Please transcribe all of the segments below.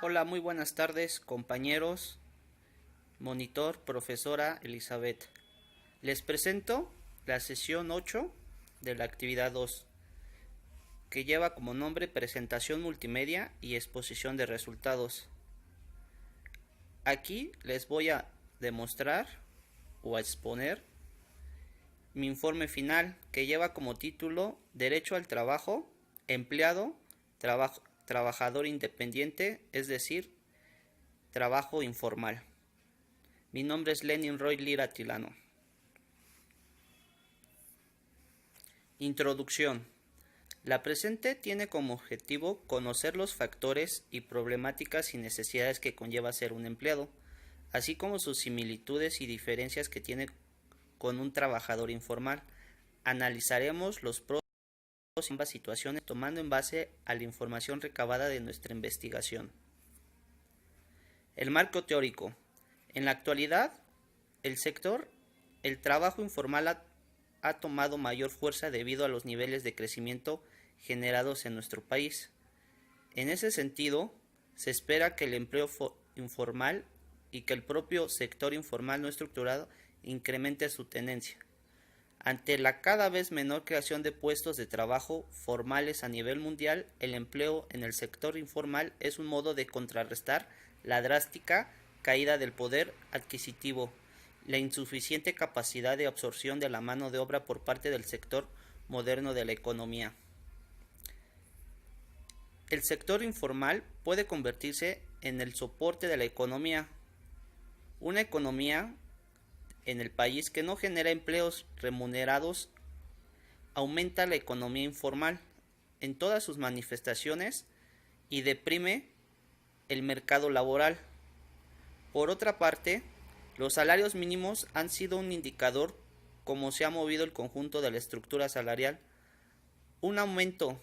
Hola, muy buenas tardes, compañeros, monitor, profesora Elizabeth. Les presento la sesión 8 de la actividad 2, que lleva como nombre presentación multimedia y exposición de resultados. Aquí les voy a demostrar o a exponer mi informe final, que lleva como título Derecho al trabajo, empleado, trabajador independiente, es decir, trabajo informal. Mi nombre es Lenin Roy Lira Tilano. Introducción. La presente tiene como objetivo conocer los factores y problemáticas y necesidades que conlleva ser un empleado, así como sus similitudes y diferencias que tiene con un trabajador informal. Analizaremos los pros y ambas situaciones tomando en base a la información recabada de nuestra investigación. El marco teórico. En la actualidad, el trabajo informal ha tomado mayor fuerza debido a los niveles de crecimiento generados en nuestro país. En ese sentido, se espera que el empleo informal y que el propio sector informal no estructurado incremente su tendencia. Ante la cada vez menor creación de puestos de trabajo formales a nivel mundial, el empleo en el sector informal es un modo de contrarrestar la drástica caída del poder adquisitivo, la insuficiente capacidad de absorción de la mano de obra por parte del sector moderno de la economía. El sector informal puede convertirse en el soporte de la economía. Una economía en el país que no genera empleos remunerados aumenta la economía informal en todas sus manifestaciones y deprime el mercado laboral. Por otra parte, los salarios mínimos han sido un indicador cómo se ha movido el conjunto de la estructura salarial. Un aumento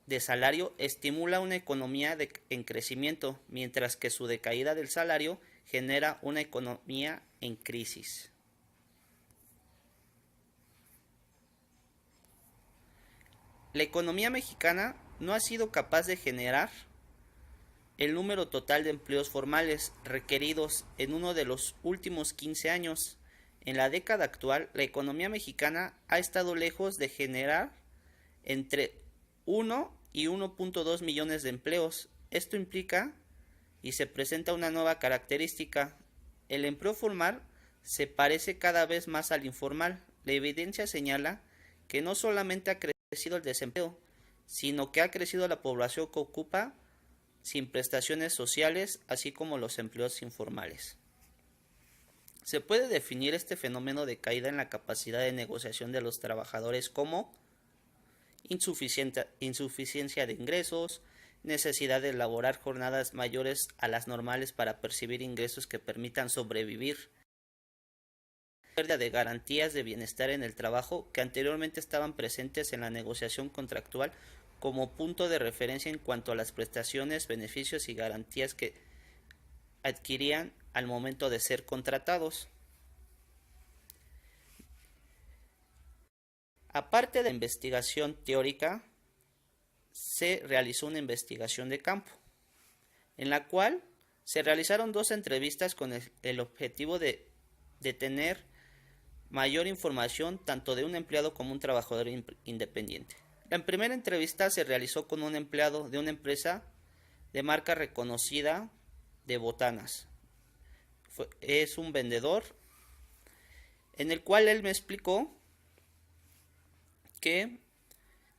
de salario estimula una economía en crecimiento, mientras que su decaída del salario genera una economía en crisis. La economía mexicana no ha sido capaz de generar el número total de empleos formales requeridos en uno de los últimos 15 años. En la década actual, la economía mexicana ha estado lejos de generar entre 1 y 1.2 millones de empleos. Esto implica y se presenta una nueva característica. El empleo formal se parece cada vez más al informal. La evidencia señala que no solamente ha crecido el desempleo, sino que ha crecido la población que ocupa sin prestaciones sociales, así como los empleos informales. Se puede definir este fenómeno de caída en la capacidad de negociación de los trabajadores como insuficiencia de ingresos, necesidad de elaborar jornadas mayores a las normales para percibir ingresos que permitan sobrevivir, pérdida de garantías de bienestar en el trabajo que anteriormente estaban presentes en la negociación contractual como punto de referencia en cuanto a las prestaciones, beneficios y garantías que adquirían al momento de ser contratados. Aparte de la investigación teórica, se realizó una investigación de campo, en la cual se realizaron 2 entrevistas con el objetivo de tener mayor información tanto de un empleado como un trabajador independiente. La primera entrevista se realizó con un empleado de una empresa de marca reconocida de botanas. Es un vendedor, en el cual él me explicó que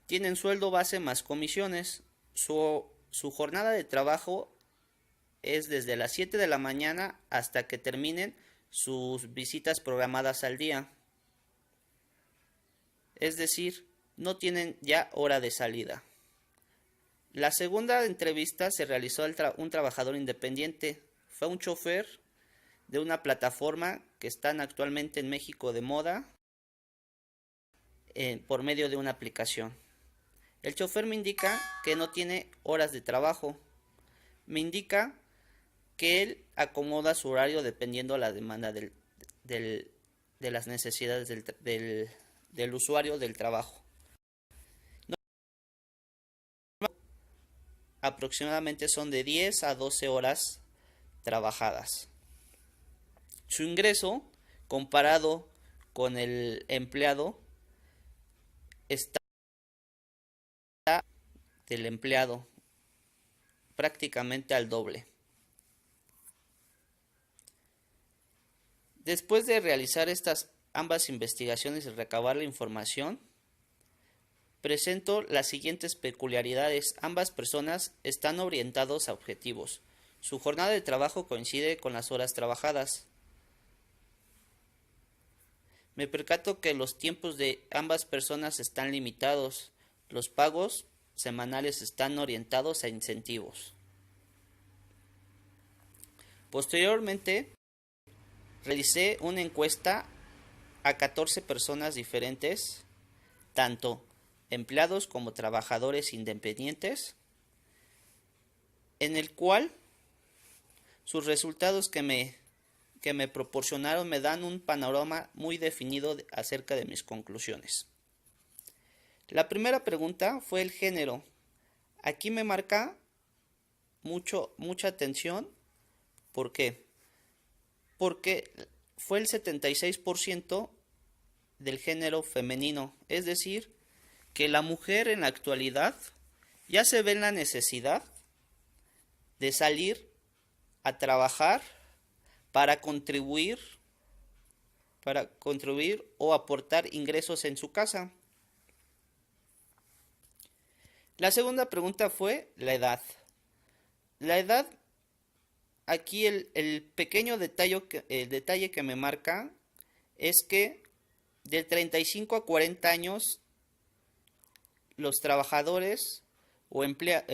tienen sueldo base más comisiones. Su jornada de trabajo es desde las 7 de la mañana hasta que terminen sus visitas programadas al día. Es decir, no tienen ya hora de salida. La segunda entrevista se realizó a un trabajador independiente. Fue un chofer de una plataforma que están actualmente en México de moda por medio de una aplicación. El chofer me indica que no tiene horas de trabajo. Me indica que él acomoda su horario dependiendo de la demanda de las necesidades del usuario del trabajo. aproximadamente son de 10 a 12 horas trabajadas. Su ingreso, comparado con el empleado, está del empleado prácticamente al doble. Después de realizar estas ambas investigaciones y recabar la información, presento las siguientes peculiaridades. Ambas personas están orientados a objetivos. Su jornada de trabajo coincide con las horas trabajadas. Me percato que los tiempos de ambas personas están limitados. Los pagos semanales están orientados a incentivos. Posteriormente, realicé una encuesta a 14 personas diferentes, tanto empleados como trabajadores independientes, en el cual sus resultados que me proporcionaron me dan un panorama muy definido acerca de mis conclusiones. La primera pregunta fue el género. Aquí me marca mucha atención. ¿Por qué? Porque fue el 76% del género femenino, es decir, que la mujer en la actualidad ya se ve en la necesidad de salir a trabajar para contribuir o aportar ingresos en su casa. La segunda pregunta fue la edad. La edad, aquí el pequeño detalle que me marca es que de 35 a 40 años los trabajadores o empleados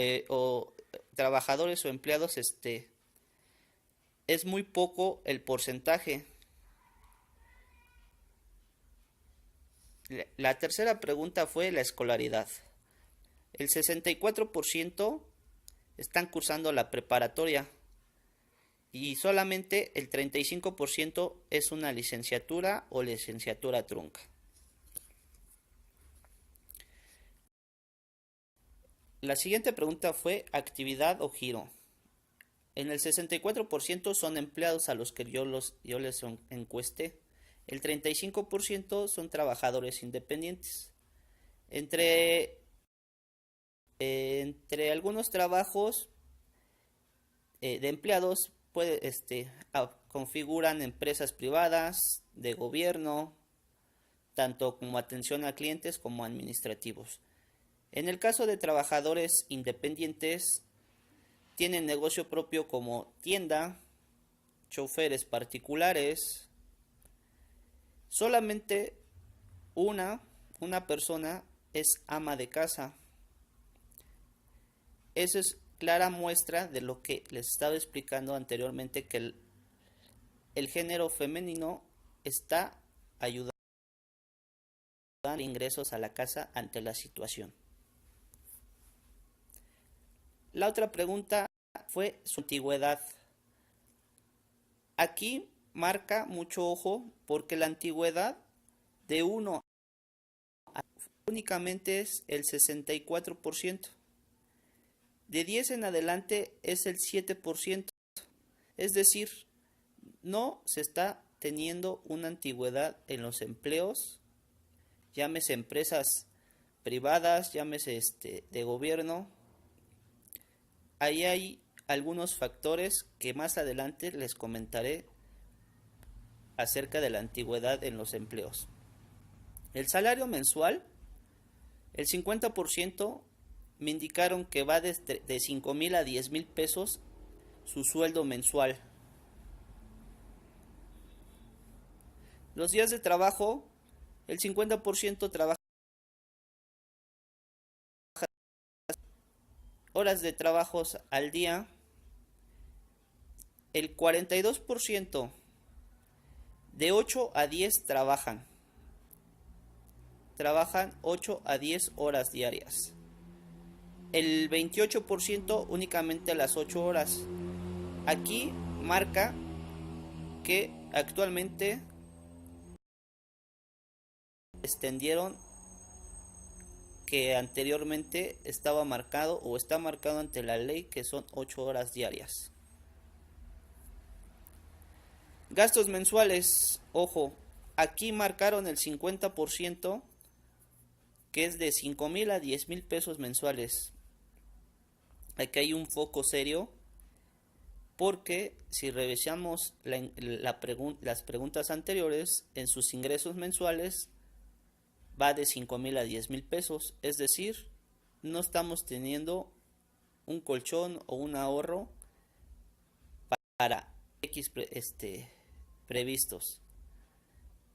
es muy poco el porcentaje. La tercera pregunta fue la escolaridad. El 64% están cursando la preparatoria y solamente el 35% es una licenciatura o licenciatura trunca. La siguiente pregunta fue actividad o giro. En el 64% son empleados a los que yo les encuesté. El 35% son trabajadores independientes. Entre algunos trabajos de empleados configuran empresas privadas, de gobierno, tanto como atención a clientes como administrativos. En el caso de trabajadores independientes, tienen negocio propio como tienda, choferes particulares. Solamente una persona es ama de casa. Eso es clara muestra de lo que les estaba explicando anteriormente, que el género femenino está ayudando a dar ingresos a la casa ante la situación. La otra pregunta fue su antigüedad. Aquí marca mucho ojo porque la antigüedad de 1 a únicamente es el 64%. De 10 en adelante es el 7%. Es decir, no se está teniendo una antigüedad en los empleos, llámese empresas privadas, llámese de gobierno. Ahí hay algunos factores que más adelante les comentaré acerca de la antigüedad en los empleos. El salario mensual, el 50% me indicaron que va de 5,000 a 10,000 pesos su sueldo mensual. Los días de trabajo, el 50% trabaja horas de trabajos al día, el 42% de 8 a 10 trabajan 8 a 10 horas diarias. El 28% únicamente a las 8 horas. Aquí marca que actualmente extendieron que anteriormente estaba marcado o está marcado ante la ley, que son 8 horas diarias. Gastos mensuales, ojo, aquí marcaron el 50%, que es de 5,000 a 10,000 pesos mensuales. Aquí hay un foco serio, porque si revisamos las preguntas anteriores, en sus ingresos mensuales va de 5,000 a 10,000 pesos, es decir, no estamos teniendo un colchón o un ahorro para X previstos.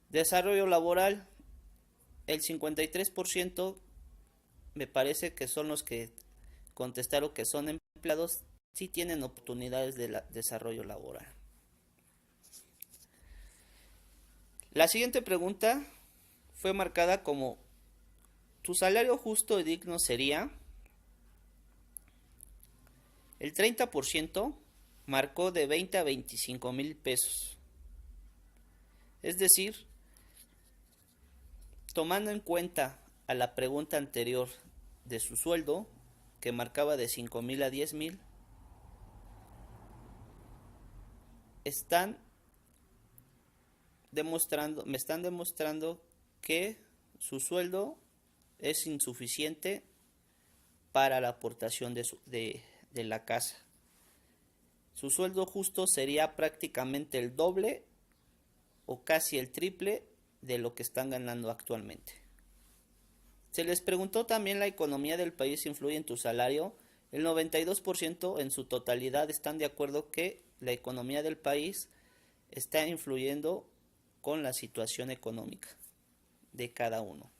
Desarrollo laboral, el 53% me parece que son los que contestaron que son empleados, sí tienen oportunidades de desarrollo laboral. La siguiente pregunta fue marcada como: ¿tu salario justo y digno sería? El 30% marcó de 20 a 25,000 pesos. Es decir, tomando en cuenta a la pregunta anterior de su sueldo, que marcaba de 5,000 a 10,000, me están demostrando que su sueldo es insuficiente para la aportación de la casa. Su sueldo justo sería prácticamente el doble o casi el triple de lo que están ganando actualmente. Se les preguntó también: ¿la economía del país influye en tu salario? El 92% en su totalidad están de acuerdo que la economía del país está influyendo con la situación económica de cada uno.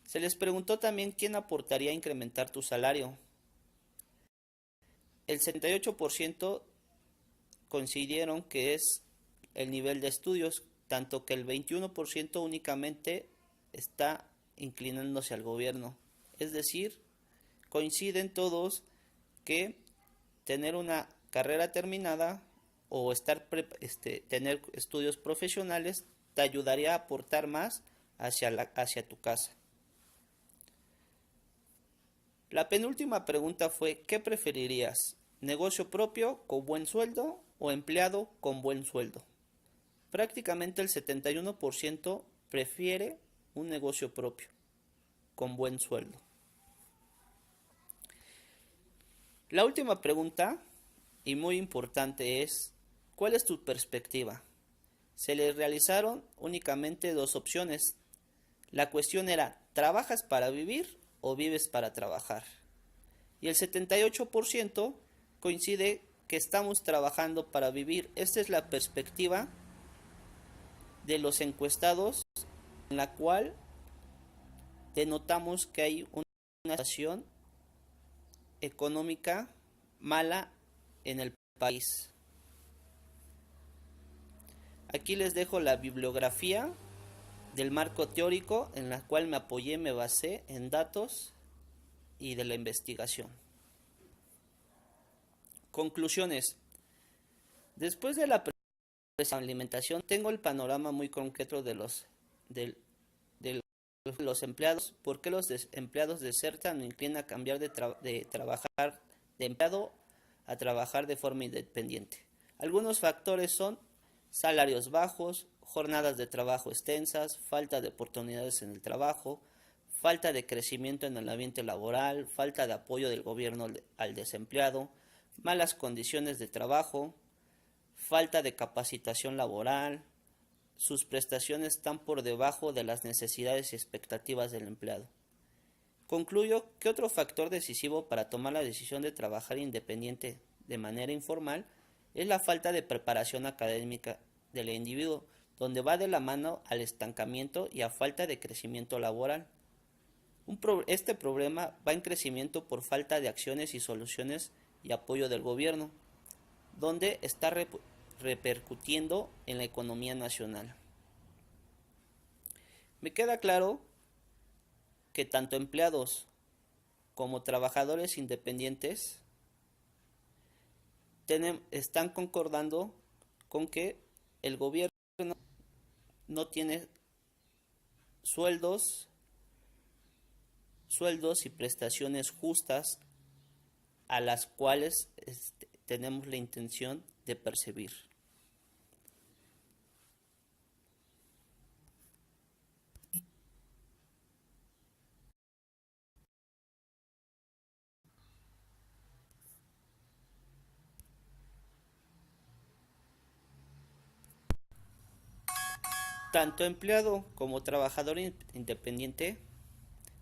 Se les preguntó también: ¿quién aportaría a incrementar tu salario? El 78% coincidieron que es el nivel de estudios, tanto que el 21% únicamente está inclinándose al gobierno. Es decir, coinciden todos que tener una carrera terminada o tener estudios profesionales te ayudaría a aportar más hacia tu casa. La penúltima pregunta fue: ¿qué preferirías? ¿Negocio propio con buen sueldo o empleado con buen sueldo? Prácticamente el 71% prefiere un negocio propio con buen sueldo. La última pregunta, y muy importante, es: ¿cuál es tu perspectiva? Se les realizaron únicamente 2 opciones. La cuestión era: ¿trabajas para vivir o vives para trabajar? Y el 78% coincide que estamos trabajando para vivir. Esta es la perspectiva de los encuestados, en la cual denotamos que hay una situación económica mala en el país. Aquí les dejo la bibliografía del marco teórico en la cual me apoyé, me basé en datos y de la investigación. Conclusiones. Después de la alimentación, tengo el panorama muy concreto de los empleados. ¿Por qué los empleados desertan o inclinan a cambiar de trabajar de empleado a trabajar de forma independiente? Algunos factores son: salarios bajos, jornadas de trabajo extensas, falta de oportunidades en el trabajo, falta de crecimiento en el ambiente laboral, falta de apoyo del gobierno al desempleado, malas condiciones de trabajo, falta de capacitación laboral, sus prestaciones están por debajo de las necesidades y expectativas del empleado. Concluyo que otro factor decisivo para tomar la decisión de trabajar independiente de manera informal es la falta de preparación académica del individuo, donde va de la mano al estancamiento y a falta de crecimiento laboral. Este problema va en crecimiento por falta de acciones y soluciones y apoyo del gobierno, donde está repercutiendo en la economía nacional. Me queda claro que tanto empleados como trabajadores independientes están concordando con que el gobierno no tiene sueldos sueldos y prestaciones justas a las cuales tenemos la intención de percibir. Tanto empleado como trabajador independiente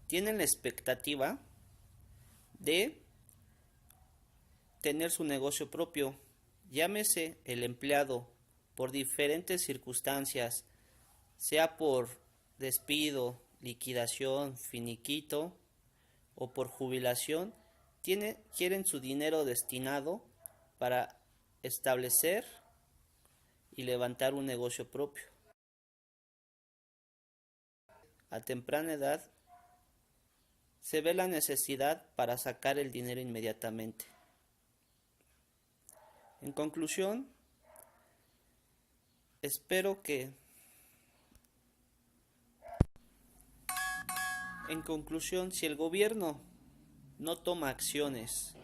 tienen la expectativa de tener su negocio propio. Llámese el empleado por diferentes circunstancias, sea por despido, liquidación, finiquito o por jubilación, quieren su dinero destinado para establecer y levantar un negocio propio. A temprana edad se ve la necesidad para sacar el dinero inmediatamente. En conclusión, espero que si el gobierno no toma acciones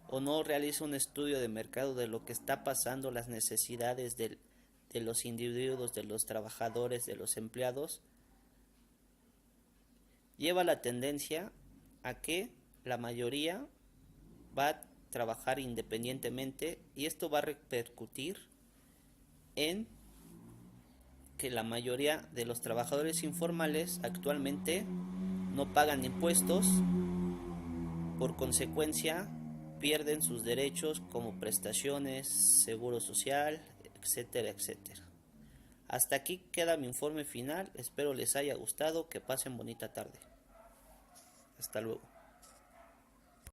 o no realiza un estudio de mercado de lo que está pasando, las necesidades de los individuos, de los trabajadores, de los empleados, lleva la tendencia a que la mayoría va a trabajar independientemente y esto va a repercutir en que la mayoría de los trabajadores informales actualmente no pagan impuestos, por consecuencia pierden sus derechos como prestaciones, seguro social, etcétera, etcétera. Hasta aquí queda mi informe final, espero les haya gustado, que pasen bonita tarde. Hasta luego.